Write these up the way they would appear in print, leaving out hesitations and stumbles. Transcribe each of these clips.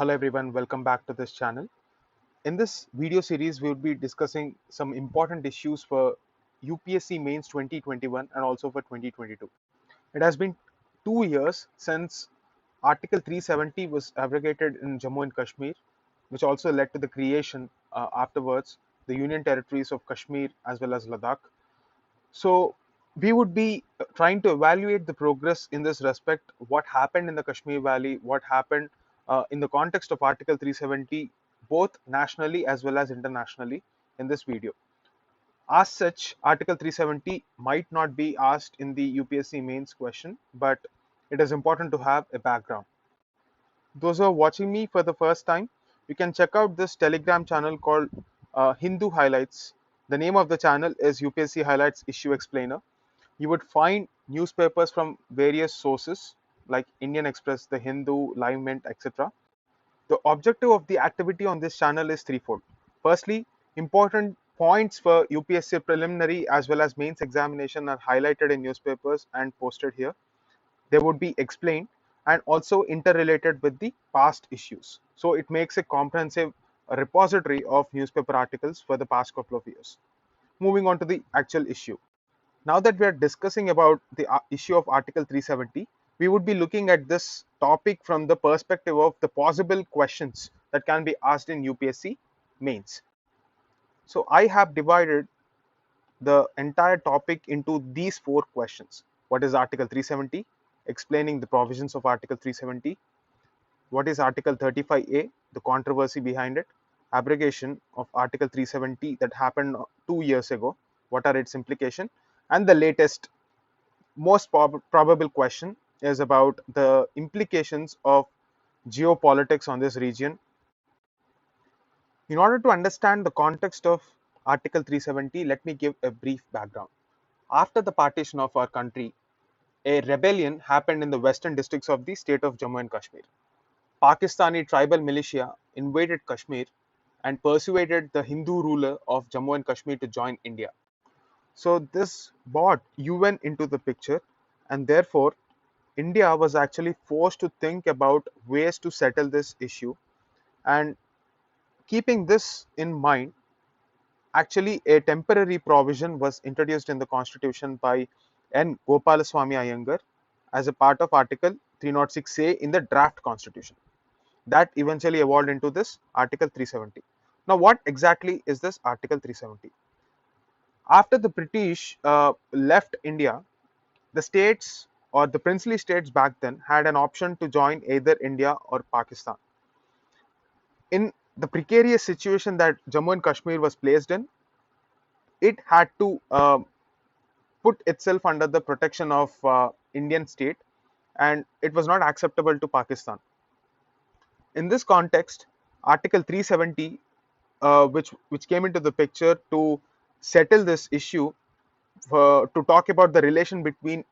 Hello everyone, welcome back to this channel. In this video series, we will be discussing some important issues for UPSC Mains 2021 and also for 2022. It has been 2 years since Article 370 was abrogated in Jammu and Kashmir, which also led to the creation afterwards the Union Territories of Kashmir as well as Ladakh. So we would be trying to evaluate the progress in this respect, what happened in the Kashmir Valley, what happened in the context of Article 370, both nationally as well as internationally in this video. As such, Article 370 might not be asked in the UPSC mains question, but it is important to have a background. Those who are watching me for the first time, you can check out this Telegram channel called Hindu Highlights. The name of the channel is UPSC Highlights Issue Explainer. You would find newspapers from various sources like Indian Express, The Hindu, Live Mint, etc. The objective of the activity on this channel is threefold. Firstly, important points for UPSC preliminary as well as mains examination are highlighted in newspapers and posted here. They would be explained and also interrelated with the past issues. So it makes a comprehensive repository of newspaper articles for the past couple of years. Moving on to the actual issue. Now that we are discussing about the issue of Article 370, we would be looking at this topic from the perspective of the possible questions that can be asked in UPSC mains. So I have divided the entire topic into these four questions. What is Article 370? Explaining the provisions of Article 370. What is Article 35A? The controversy behind it. Abrogation of Article 370 that happened 2 years ago. What are its implications? And the latest, most probable question is about the implications of geopolitics on this region. In order to understand the context of Article 370, let me give a brief background. After the partition of our country, a rebellion happened in the western districts of the state of Jammu and Kashmir. Pakistani tribal militia invaded Kashmir and persuaded the Hindu ruler of Jammu and Kashmir to join India. So this brought UN into the picture, and therefore India was actually forced to think about ways to settle this issue. And keeping this in mind, actually a temporary provision was introduced in the constitution by N. Gopalaswamy Iyengar as a part of Article 306A in the draft constitution. That eventually evolved into this Article 370. Now, what exactly is this Article 370? After the British left India, the states or the princely states back then had an option to join either India or Pakistan. In the precarious situation that Jammu and Kashmir was placed in, it had to put itself under the protection of Indian state, and it was not acceptable to Pakistan. In this context, Article 370, which came into the picture to settle this issue, to talk about the relation between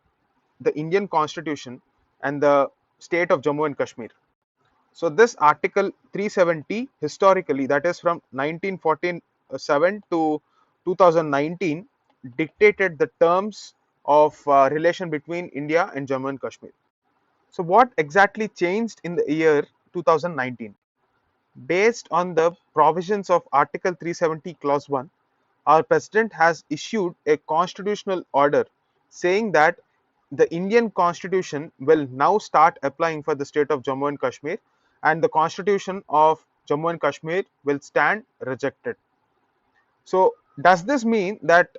the Indian Constitution and the state of Jammu and Kashmir. So this Article 370 historically, that is from 1947 to 2019, dictated the terms of relation between India and Jammu and Kashmir. So what exactly changed in the year 2019? Based on the provisions of Article 370 Clause 1, our President has issued a constitutional order saying that the Indian Constitution will now start applying for the state of Jammu and Kashmir, and the Constitution of Jammu and Kashmir will stand rejected. So, does this mean that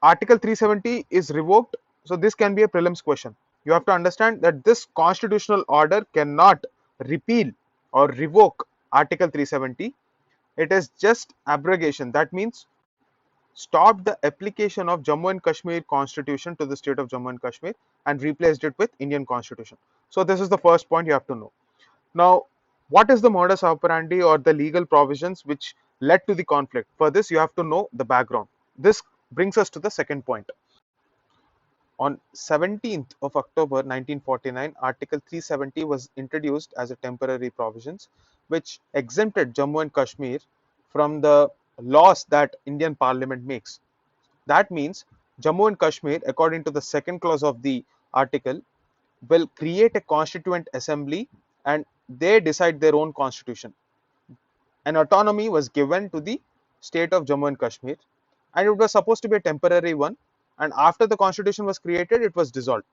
Article 370 is revoked? So, this can be a prelims question. You have to understand that this constitutional order cannot repeal or revoke Article 370. It is just abrogation. That means stopped the application of Jammu and Kashmir constitution to the state of Jammu and Kashmir and replaced it with Indian constitution. So this is the first point you have to know. Now, what is the modus operandi or the legal provisions which led to the conflict? For this, you have to know the background. This brings us to the second point. On 17th of October 1949, Article 370 was introduced as a temporary provisions which exempted Jammu and Kashmir from the laws that Indian Parliament makes. That means Jammu and Kashmir, according to the second clause of the article, will create a constituent assembly and they decide their own constitution. An autonomy was given to the state of Jammu and Kashmir, and it was supposed to be a temporary one. And after the constitution was created, it was dissolved.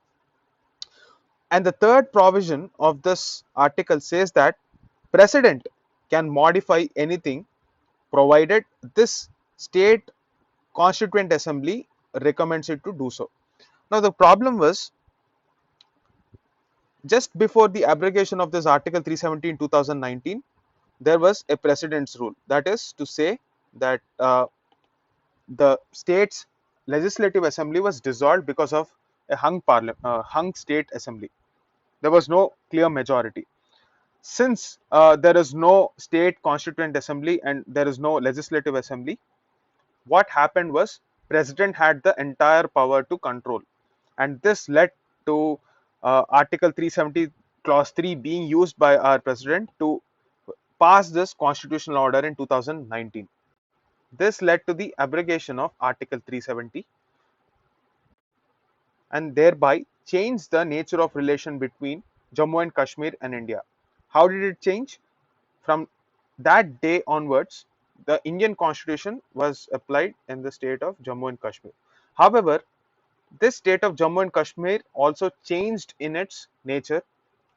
And the third provision of this article says that president can modify anything provided this state constituent assembly recommends it to do so. Now the problem was, just before the abrogation of this article 370 in 2019, there was a precedent's rule, that is to say that the state's legislative assembly was dissolved because of a hung state assembly. There was no clear majority. Since there is no state constituent assembly and there is no legislative assembly, what happened was president had the entire power to control, and this led to article 370 clause 3 being used by our president to pass this constitutional order in 2019. This led to the abrogation of article 370 and thereby changed the nature of relation between Jammu and Kashmir and India. How did it change? From that day onwards, the Indian constitution was applied in the state of Jammu and Kashmir. However, this state of Jammu and Kashmir also changed in its nature.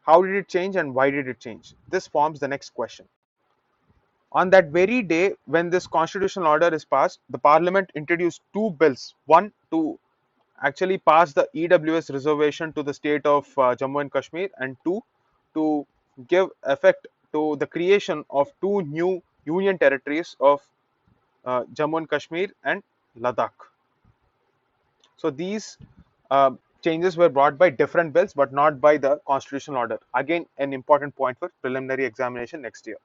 How did it change and why did it change? This forms the next question. On that very day when this constitutional order is passed, the parliament introduced two bills. One to actually pass the EWS reservation to the state of Jammu and Kashmir, and two to give effect to the creation of two new union territories of Jammu and Kashmir and Ladakh. So these changes were brought by different bills but not by the constitutional order. Again, an important point for preliminary examination next year.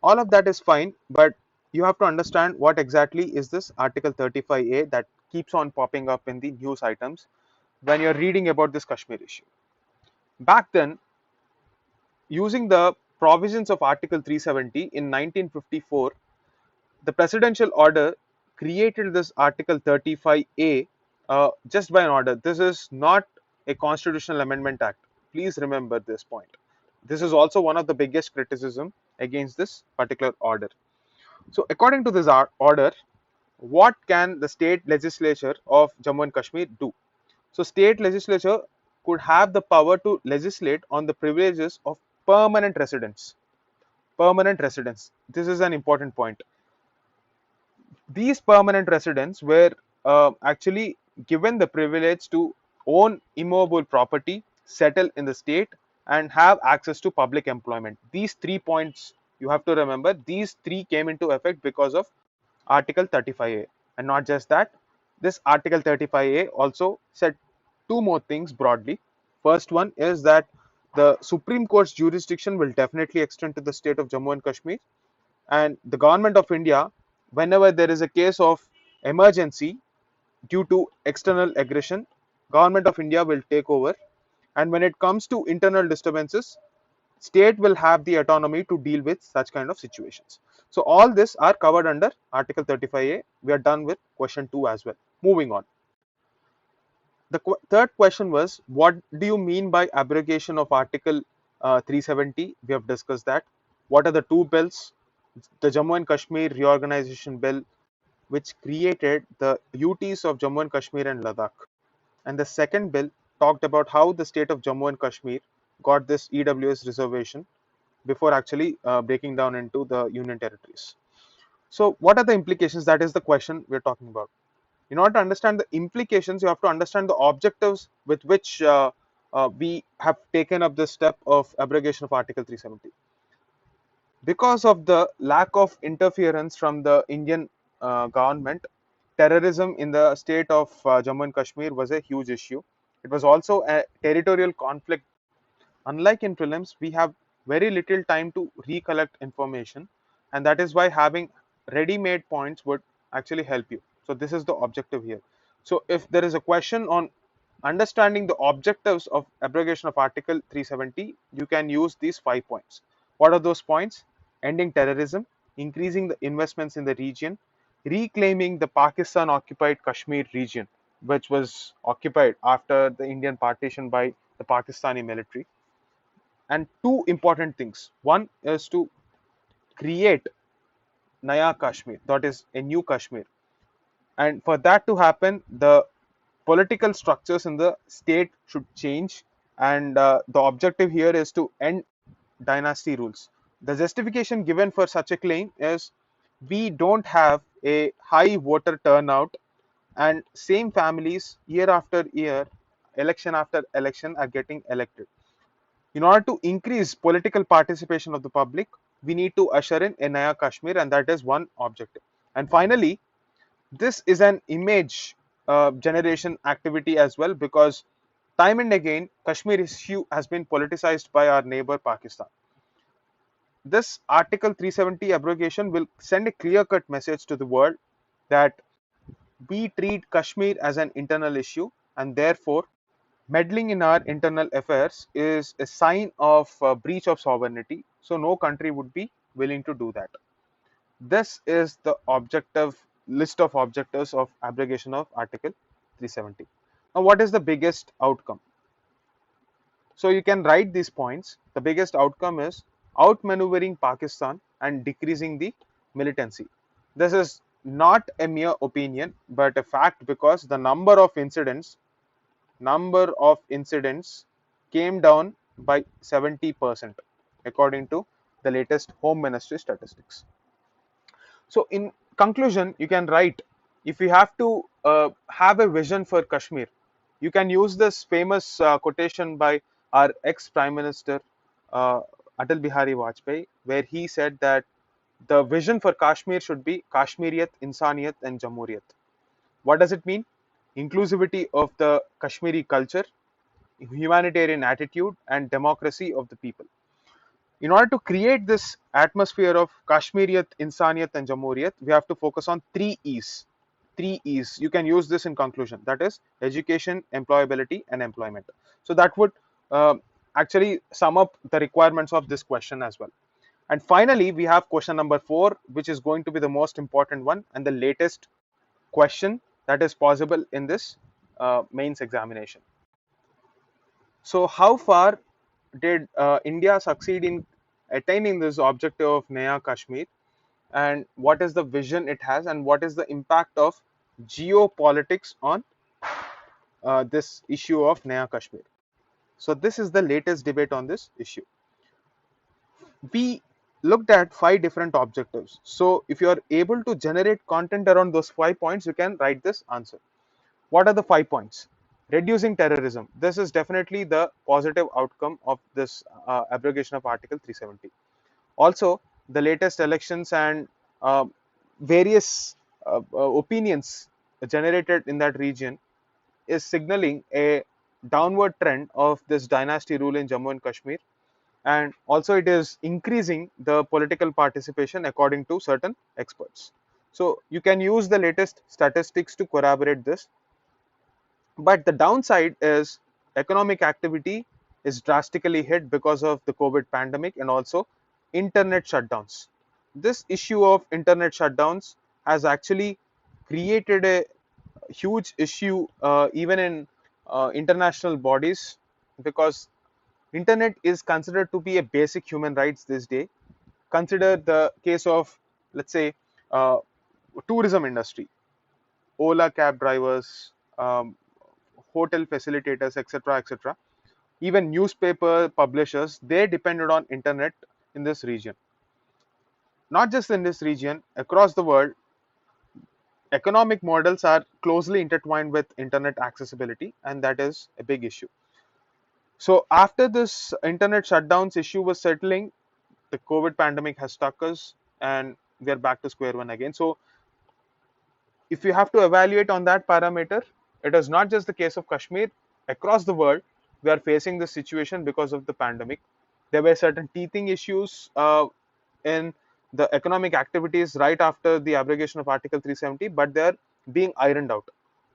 All of that is fine, but you have to understand what exactly is this article 35A that keeps on popping up in the news items when you're reading about this Kashmir issue. Back then, using the provisions of article 370 in 1954, the presidential order created this article 35A just by an order. This is not a constitutional amendment act. Please remember this point. This is also one of the biggest criticism against this particular order. So according to this order, what can the state legislature of Jammu and Kashmir do? So state legislature could have the power to legislate on the privileges of permanent residents. Permanent residents. This is an important point. These permanent residents were actually given the privilege to own immovable property, settle in the state, and have access to public employment. These 3 points you have to remember. These three came into effect because of Article 35A. And not just that, this Article 35A also said two more things broadly. First one is that the Supreme Court's jurisdiction will definitely extend to the state of Jammu and Kashmir, and the government of India, whenever there is a case of emergency due to external aggression, government of India will take over, and when it comes to internal disturbances, state will have the autonomy to deal with such kind of situations. So all this are covered under article 35A. We are done with question 2 as well. Moving on, the third question was, what do you mean by abrogation of article 370? We have discussed that. What are the two bills? The Jammu and Kashmir reorganization bill, which created the UTs of Jammu and Kashmir and Ladakh, and the second bill talked about how the state of Jammu and Kashmir got this EWS reservation before actually breaking down into the union territories. So what are the implications? That is the question we're talking about. In order to understand the implications, you have to understand the objectives with which we have taken up this step of abrogation of article 370. Because of the lack of interference from the Indian government, terrorism in the state of Jammu and Kashmir was a huge issue. It was also a territorial conflict. Unlike in prelims, we have very little time to recollect information, and that is why having ready-made points would actually help you. So this is the objective here. So if there is a question on understanding the objectives of abrogation of article 370, you can use these 5 points. What are those points? Ending terrorism, increasing the investments in the region, reclaiming the Pakistan occupied Kashmir region, which was occupied after the Indian partition by the Pakistani military, and two important things. One is to create Naya Kashmir, that is a new Kashmir. And for that to happen, the political structures in the state should change. And the objective here is to end dynasty rules. The justification given for such a claim is we don't have a high voter turnout, and same families year after year, election after election, are getting elected. In order to increase political participation of the public, we need to usher in a Naya Kashmir, and that is one objective. And finally, this is an image generation activity as well, because time and again Kashmir issue has been politicized by our neighbor Pakistan. This Article 370 abrogation will send a clear cut message to the world that we treat Kashmir as an internal issue, and therefore meddling in our internal affairs is a sign of breach of sovereignty. So no country would be willing to do that. This is the objective list of objectives of abrogation of Article 370. Now, what is the biggest outcome? So you can write these points. The biggest outcome is outmaneuvering Pakistan and decreasing the militancy. This is not a mere opinion, but a fact, because the number of incidents came down by 70% according to the latest Home Ministry statistics. So, in conclusion, you can write, if you have to have a vision for Kashmir, you can use this famous quotation by our ex Prime Minister Atal Bihari Vajpayee, where he said that the vision for Kashmir should be Kashmiriyat, Insaniyat, and Jamhuriyat. What does it mean? Inclusivity of the Kashmiri culture, humanitarian attitude, and democracy of the people. In order to create this atmosphere of Kashmiriyat, Insaniyat, and Jamhuriyat, we have to focus on three E's. Three E's. You can use this in conclusion. That is education, employability, and employment. So that would uh, actually sum up the requirements of this question as well. And finally, we have question number 4, which is going to be the most important one and the latest question that is possible in this mains examination. So, how far did India succeed in attaining this objective of Naya Kashmir, and what is the vision it has, and what is the impact of geopolitics on this issue of Naya Kashmir? So, this is the latest debate on this issue. We looked at 5 different objectives. So, if you are able to generate content around those 5 points, you can write this answer. What are the 5 points? Reducing terrorism. This is definitely the positive outcome of this abrogation of Article 370. Also, the latest elections and uh, various opinions generated in that region is signaling a downward trend of this dynasty rule in Jammu and Kashmir, and also it is increasing the political participation according to certain experts. So you can use the latest statistics to corroborate this. But the downside is economic activity is drastically hit because of the COVID pandemic and also internet shutdowns. This issue of internet shutdowns has actually created a huge issue even in international bodies, because internet is considered to be a basic human rights this day. Consider the case of, let's say, uh, tourism industry, Ola cab drivers, hotel facilitators, etc., etc. Even newspaper publishers, they depended on internet in this region. Not just in this region, across the world, economic models are closely intertwined with internet accessibility, and that is a big issue. So after this internet shutdowns issue was settling, the COVID pandemic has struck us, and we are back to square one again. So if you have to evaluate on that parameter, it is not just the case of Kashmir. Across the world, we are facing this situation because of the pandemic. There were certain teething issues in the economic activities right after the abrogation of Article 370, but they are being ironed out.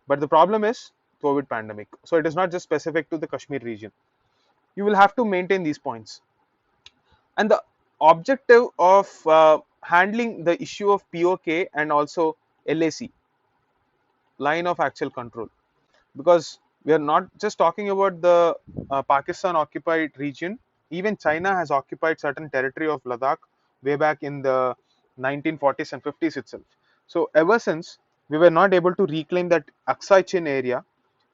But the problem is COVID pandemic. So it is not just specific to the Kashmir region. You will have to maintain these points. And the objective of handling the issue of POK and also LAC, line of actual control, because we are not just talking about the Pakistan occupied region, Even China has occupied certain territory of Ladakh way back in the 1940s and 50s itself. So ever since, we were not able to reclaim that Aksai Chin area,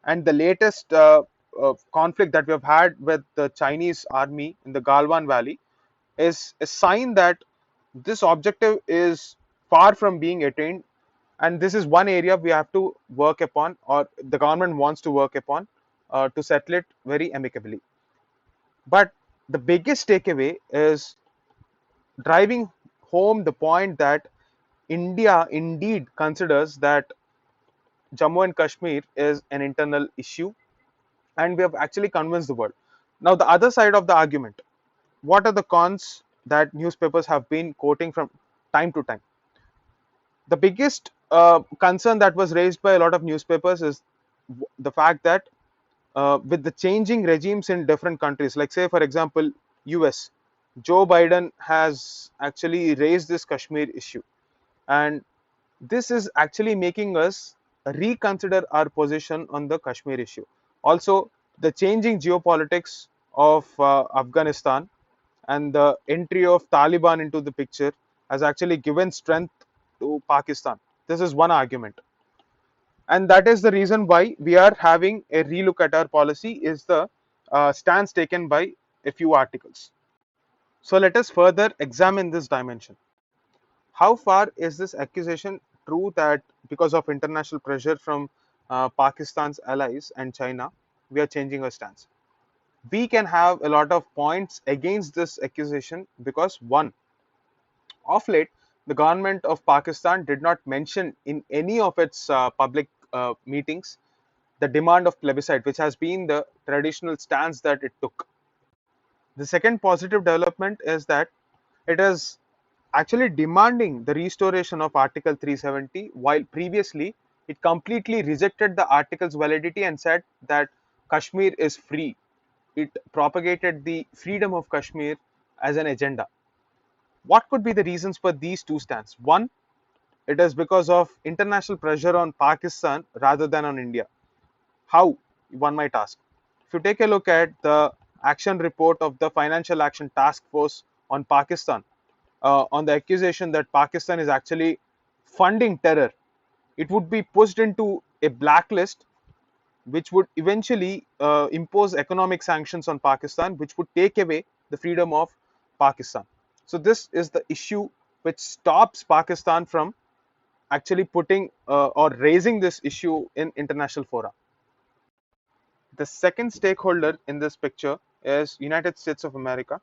and the latest conflict that we have had with the Chinese army in the Galwan Valley is a sign that this objective is far from being attained, and this is one area we have to work upon, or the government wants to work upon, to settle it very amicably. But the biggest takeaway is driving home the point that India indeed considers that Jammu and Kashmir is an internal issue, and we have actually convinced the world. Now, the other side of the argument, what are the cons that newspapers have been quoting from time to time? The biggest concern that was raised by a lot of newspapers is the fact that with the changing regimes in different countries, like say for example US, Joe Biden has actually raised this Kashmir issue, and this is actually making us reconsider our position on the Kashmir issue. Also, the changing geopolitics of Afghanistan and the entry of Taliban into the picture has actually given strength to Pakistan. This is one argument, and that is the reason why we are having a relook at our policy, is the stance taken by a few articles. So let us further examine this dimension. How far is this accusation true that because of international pressure from Pakistan's allies and China, we are changing our stance? We can have a lot of points against this accusation because, one, of late, the government of Pakistan did not mention in any of its public meetings the demand of plebiscite, which has been the traditional stance that it took. The second positive development is that it is actually demanding the restoration of Article 370, while previously it completely rejected the article's validity and said that Kashmir is free. It propagated the freedom of Kashmir as an agenda. What could be the reasons for these two stands? One, it is because of international pressure on Pakistan rather than on India. How, one might ask? If you take a look at the action report of the Financial Action Task Force on Pakistan, on the accusation that Pakistan is actually funding terror, it would be pushed into a blacklist, which would eventually impose economic sanctions on Pakistan, which would take away the freedom of Pakistan. So, this is the issue which stops Pakistan from actually putting or raising this issue in international fora. The second stakeholder in this picture is United States of America,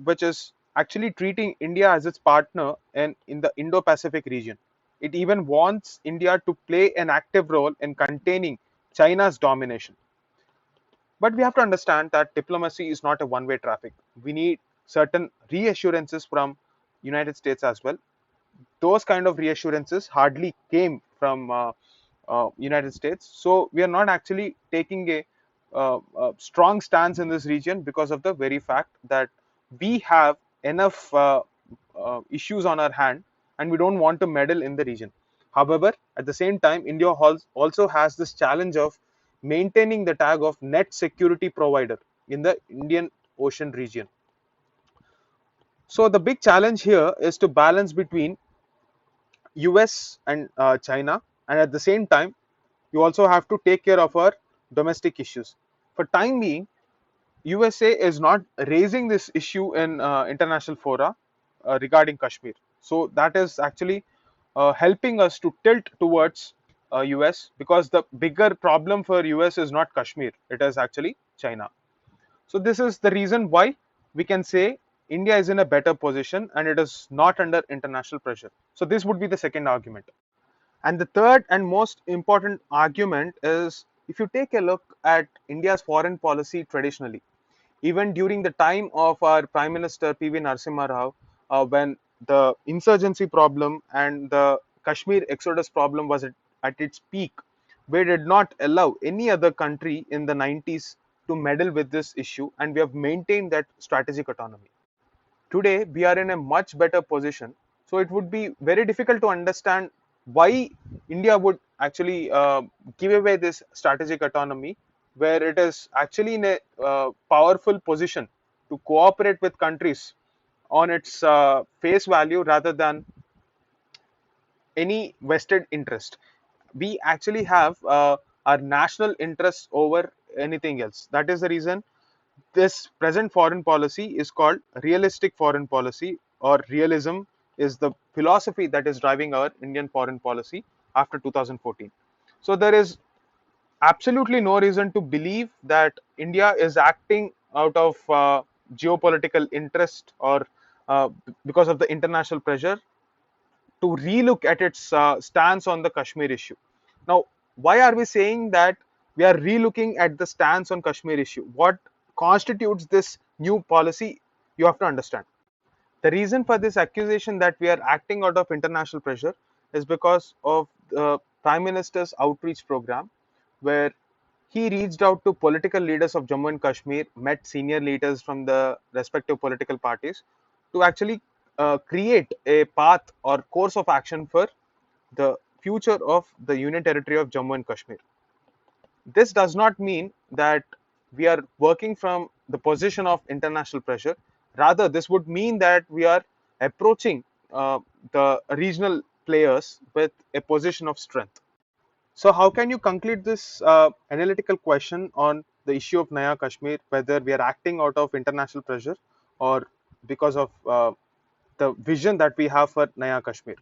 which is actually treating India as its partner in the Indo-Pacific region. It even wants India to play an active role in containing China's domination. But we have to understand that diplomacy is not a one-way traffic. We need certain reassurances from United States as well. Those kind of reassurances hardly came from United States. So we are not actually taking a strong stance in this region because of the very fact that we have enough issues on our hand, and we don't want to meddle in the region. However, at the same time, India also has this challenge of maintaining the tag of net security provider in the Indian Ocean region. So the big challenge here is to balance between US and China, and at the same time you also have to take care of our domestic issues. For time being, USA is not raising this issue in international fora regarding Kashmir. So that is actually helping us to tilt towards US, because the bigger problem for US is not Kashmir, it is actually China. So this is the reason why we can say India is in a better position and it is not under international pressure. So this would be the second argument. And the third and most important argument is, if you take a look at India's foreign policy traditionally, even during the time of our Prime Minister PV Narasimha Rao, when the insurgency problem and the Kashmir exodus problem was at its peak, we did not allow any other country in the 90s to meddle with this issue, and we have maintained that strategic autonomy. Today we are in a much better position, so it would be very difficult to understand why India would actually give away this strategic autonomy, where it is actually in a powerful position to cooperate with countries on its face value rather than any vested interest. We actually have our national interests over anything else. That is the reason this present foreign policy is called realistic foreign policy, or realism is the philosophy that is driving our Indian foreign policy after 2014. So there is absolutely no reason to believe that India is acting out of geopolitical interest or because of the international pressure to relook at its stance on the Kashmir issue. Now, why are we saying that we are relooking at the stance on Kashmir issue? What constitutes this new policy? You have to understand. The reason for this accusation that we are acting out of international pressure is because of the Prime Minister's outreach program, where he reached out to political leaders of Jammu and Kashmir, met senior leaders from the respective political parties to actually create a path or course of action for the future of the Union Territory of Jammu and Kashmir. This does not mean that we are working from the position of international pressure. Rather, this would mean that we are approaching the regional players with a position of strength. So, how can you conclude this analytical question on the issue of Naya Kashmir, whether we are acting out of international pressure or because of the vision that we have for Naya Kashmir?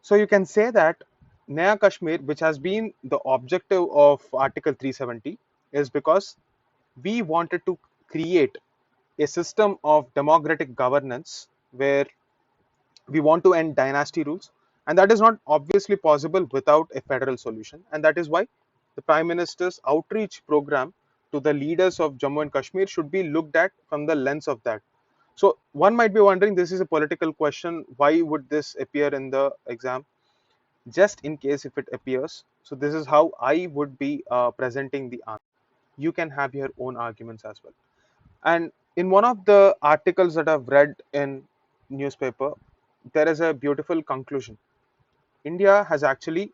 So, you can say that Naya Kashmir, which has been the objective of Article 370, is because we wanted to create a system of democratic governance where we want to end dynasty rules, and that is not obviously possible without a federal solution. And that is why the Prime Minister's outreach program to the leaders of Jammu and Kashmir should be looked at from the lens of that. So one might be wondering, this is a political question, why would this appear in the exam? Just in case if it appears, so this is how I would be presenting the answer. You can have your own arguments as well. And in one of the articles that I've read in newspaper, there is a beautiful conclusion. India has actually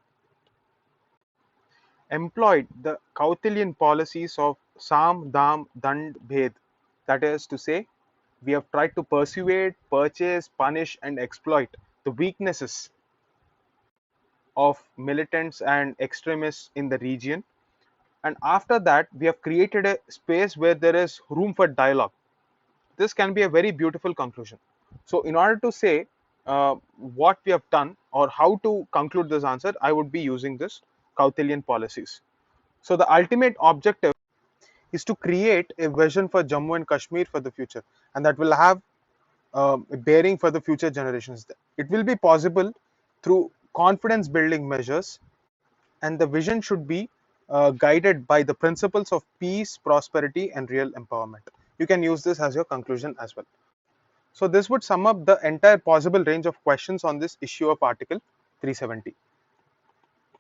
employed the Kautilyan policies of Sam, Dam, Dand, Bhed. That is to say, we have tried to persuade, purchase, punish, and exploit the weaknesses of militants and extremists in the region. And after that, we have created a space where there is room for dialogue. This can be a very beautiful conclusion. So, in order to say what we have done or how to conclude this answer, I would be using this Kautilyan policies. So, the ultimate objective is to create a vision for Jammu and Kashmir for the future, and that will have a bearing for the future generations. It will be possible through confidence building measures, and the vision should be guided by the principles of peace, prosperity, and real empowerment. You can use this as your conclusion as well. So this would sum up the entire possible range of questions on this issue of Article 370.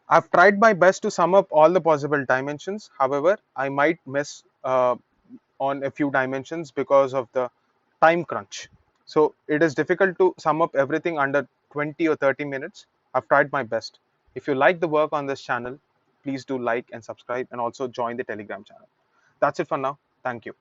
I've tried my best to sum up all the possible dimensions. However, I might miss on a few dimensions because of the time crunch. So it is difficult to sum up everything under 20 or 30 minutes. I've tried my best. If you like the work on this channel, please do like and subscribe, and also join the Telegram channel. That's it for now. Thank you.